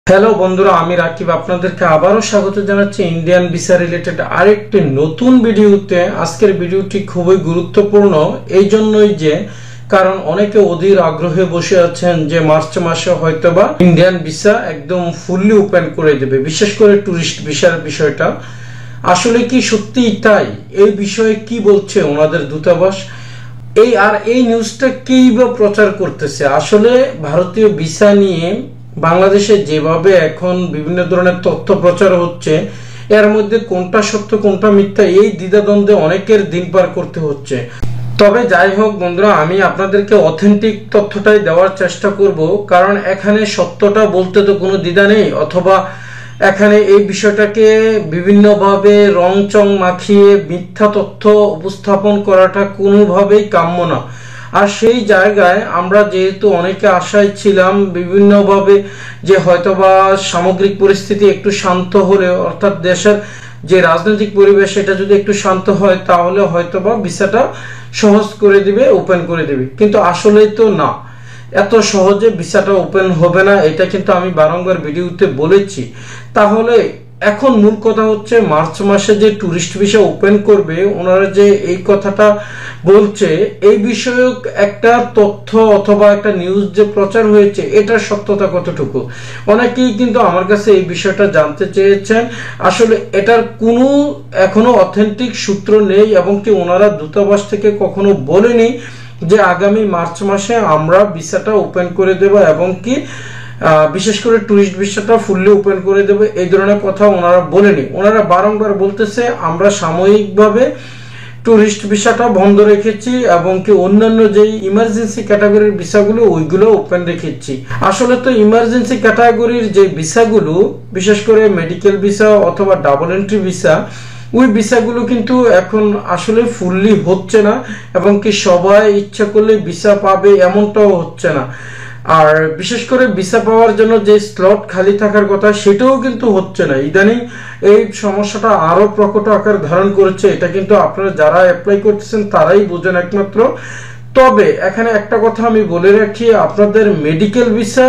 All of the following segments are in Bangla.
হ্যালো বন্ধুরা, আমি রাকিব আপনাদেরকে আবারও স্বাগত জানাচ্ছি ইন্ডিয়ান ভিসা রিলেটেড আরেকটি নতুন ভিডিওতে। আজকের ভিডিওটি খুবই গুরুত্বপূর্ণ এই জন্যই যে কারণ অনেকে অধীর আগ্রহে বসে আছেন যে মার্চ মাসে হয়তোবা ইন্ডিয়ান ভিসা একদম ফুললি ওপেন করে দেবে, বিশেষ করে ট্যুরিস্ট ভিসার বিষয়টা। আসলে কি সত্যিই তাই? এই বিষয়ে কি বলছে ওনাদের দূতাবাস? এই নিউজটা কেই বা প্রচার করতেছে? আসলে ভারতীয় ভিসা নিয়ে বাংলাদেশে যেভাবে এখন বিভিন্ন ধরনের তথ্য প্রচার হচ্ছে, এর মধ্যে কোনটা সত্য কোনটা মিথ্যা এই দ্বিধাদ্বন্দ্বে অনেকের দিন পার করতে হচ্ছে। তবে যাই হোক বন্ধুরা, আমি আপনাদেরকে অথেন্টিক তথ্যটাই দেওয়ার চেষ্টা করব, কারণ এখানে সত্যটা বলতে তো কোনো দ্বিধা নেই, অথবা এখানে এই বিষয়টাকে বিভিন্নভাবে রংচং মাখিয়ে মিথ্যা তথ্য উপস্থাপন করাটা কোনোভাবেই কাম্য না। আর সেই জায়গায় আমরা যেহেতু অনেকে আশায় ছিলাম বিভিন্নভাবে যে হয়তোবা সামগ্রিক পরিস্থিতি একটু শান্ত হলে, অর্থাৎ দেশের যে রাজনৈতিক পরিবেশ এটা যদি একটু শান্ত হয় তাহলে হয়তোবা ভিসাটা সহজ করে দিবে, ওপেন করে দিবে, কিন্তু আসলেই তো না, এত সহজে ভিসাটা ওপেন হবে না, এটা কিন্তু আমি বারংবার ভিডিওতে বলেছি। তাহলে এখন মূল কথা হচ্ছে মার্চ মাসে যে ট্যুরিস্ট ভিসা ওপেন করবে, ওনারা যে এই কথাটা বলছে, এই বিষয়ক একটা তথ্য অথবা একটা নিউজ যে প্রচার হয়েছে এটার সত্যতা কতটুকু, অনেকেই কিন্তু আমার কাছে এই বিষয়টা জানতে চেয়েছেন। আসলে এটার কোনো এখনো অথেন্টিক সূত্র নেই, এবং কি ওনারা দূতাবাস থেকে কখনো বলেনি যে আগামী মার্চ মাসে আমরা ভিসাটা ওপেন করে দেব, এবং কি বিশেষ করে ট্যুরিস্ট ভিসাটা ফুললি ওপেন করে দেবে, এই ধরনের কথা ওনারা বলেনি। ওনারা বারংবার বলতেছে আমরা সাময়িকভাবে ট্যুরিস্ট ভিসাটা বন্ধ রেখেছি, এবং কি অন্যান্য যে ইমার্জেন্সি ক্যাটাগরির ভিসাগুলো ওইগুলো ওপেন রেখেছি। আসলে তো ইমার্জেন্সি ক্যাটাগরির যে ভিসাগুলো, বিশেষ করে মেডিকেল ভিসা অথবা ডাবল এন্ট্রি ভিসা, ওই ভিসাগুলো কিন্তু এখন আসলে ফুললি হচ্ছে না, এবং কি সবাই ইচ্ছা করলে ভিসা পাবে এমনটাও হচ্ছে না। আর বিশেষ করে ভিসা পাওয়ার জন্য যে স্লট খালি থাকার কথা সেটাও কিন্তু হচ্ছে না। ইদানিং এই সমস্যাটা আরো প্রকট আকার ধারণ করেছে, এটা কিন্তু আপনারা যারা অ্যাপ্লাই করতেছেন তারাই বোঝেন একমাত্র। তবে এখানে একটা কথা আমি বলে রাখি, আপনাদের মেডিকেল ভিসা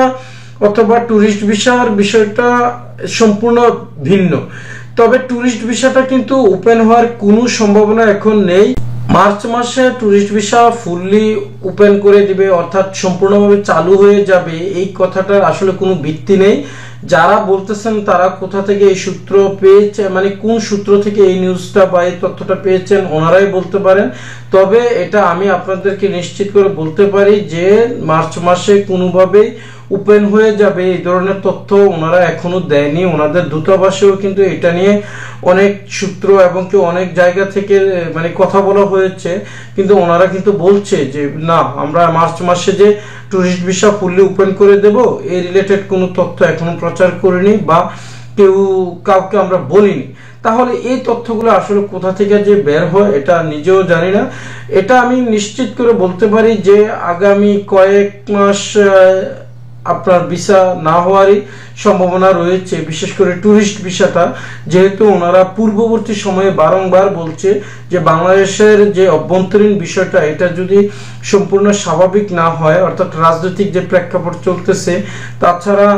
অথবা ট্যুরিস্ট ভিসার বিষয়টা সম্পূর্ণ ভিন্ন। তবে ট্যুরিস্ট ভিসাটা কিন্তু ওপেন হওয়ার কোনো সম্ভাবনা এখন নেই। মার্চ মাসে ট্যুরিস্ট ভিসা ফুললি ওপেন করে দিবে, অর্থাৎ সম্পূর্ণভাবে চালু হয়ে যাবে, এই কথাটার আসলে কোনো ভিত্তি নেই। যারা বলতেছেন তারা কোথা থেকে এই সূত্র পেয়েছে, মানে কোন সূত্র থেকে এই নিউজটা বা এই তথ্যটা পেয়েছেন ওনারাই বলতে পারেন। তবে এটা আমি আপনাদেরকে নিশ্চিত করে বলতে পারি যে মার্চ মাসে কোনোভাবেই ওপেন হয়ে যাবে এই ধরনের তথ্য ওনারা এখনো দেয়নি। ওনাদের দূতাবাসেও কিন্তু এটা নিয়ে অনেক সূত্র এবং কি অনেক জায়গা থেকে মানে কথা বলা হয়েছে, কিন্তু ওনারা কিন্তু বলছে যে না, আমরা মার্চ মাসে যে ট্যুরিস্ট ভিসা ফুললি ওপেন করে দেব এই রিলেটেড কোনো তথ্য এখনো প্রচার করিনি বা কাউকে আমরা বলিনি। তাহলে এই তথ্যগুলো আসলে কোথা থেকে যে বের হয় এটা নিজেও জানি না। এটা আমি নিশ্চিত করে বলতে পারি যে আগামী কয়েক মাস আপনার ভিসা না হওয়ারই সম্ভাবনা রয়েছে, বিশেষ করে ট্যুরিস্ট ভিসাটা, যেহেতু ওনারা পূর্ববর্তী সময়ে বারংবার বলছে যে বাংলাদেশের যে অভ্যন্তরীণ বিষয়টা এটা যদি সম্পূর্ণ স্বাভাবিক না হয়, অর্থাৎ রাজনৈতিক যে প্রেক্ষাপট চলতেছে, তাছাড়া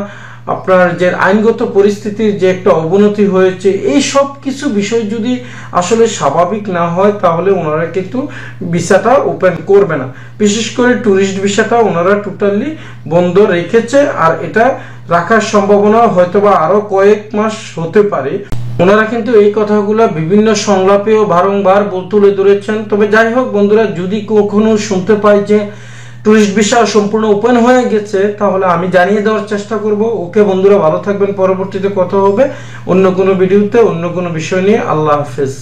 আপনার যে আইনগত পরিস্থিতির যে একটা অবনতি হয়েছে, এই সব কিছু বিষয় যদি আসলে স্বাভাবিক না হয় তাহলে ওনারা কিন্তু ভিসাটা ওপেন করবে না। বিশেষ করে ট্যুরিস্ট ভিসাটা ওনারা টোটালি বন্ধ রেখেছে, আর এটা রাখার সম্ভাবনা হয়তোবা আরো কয়েক মাস হতে পারে। ওনারা কিন্তু এই কথাগুলো বিভিন্ন সংলাপেও বারংবার তুলে ধরেছেন। তবে যাই হোক বন্ধুরা, যদি কখনো শুনতে পাই যে ট্যুরিস্ট ভিসা সম্পূর্ণ ওপেন হয়ে গেছে তাহলে আমি জানিয়ে দেওয়ার চেষ্টা করব। ওকে বন্ধুরা, ভালো থাকবেন, পরবর্তীতে কথা হবে অন্য কোনো ভিডিওতে অন্য কোনো বিষয় নিয়ে। আল্লাহ হাফেজ।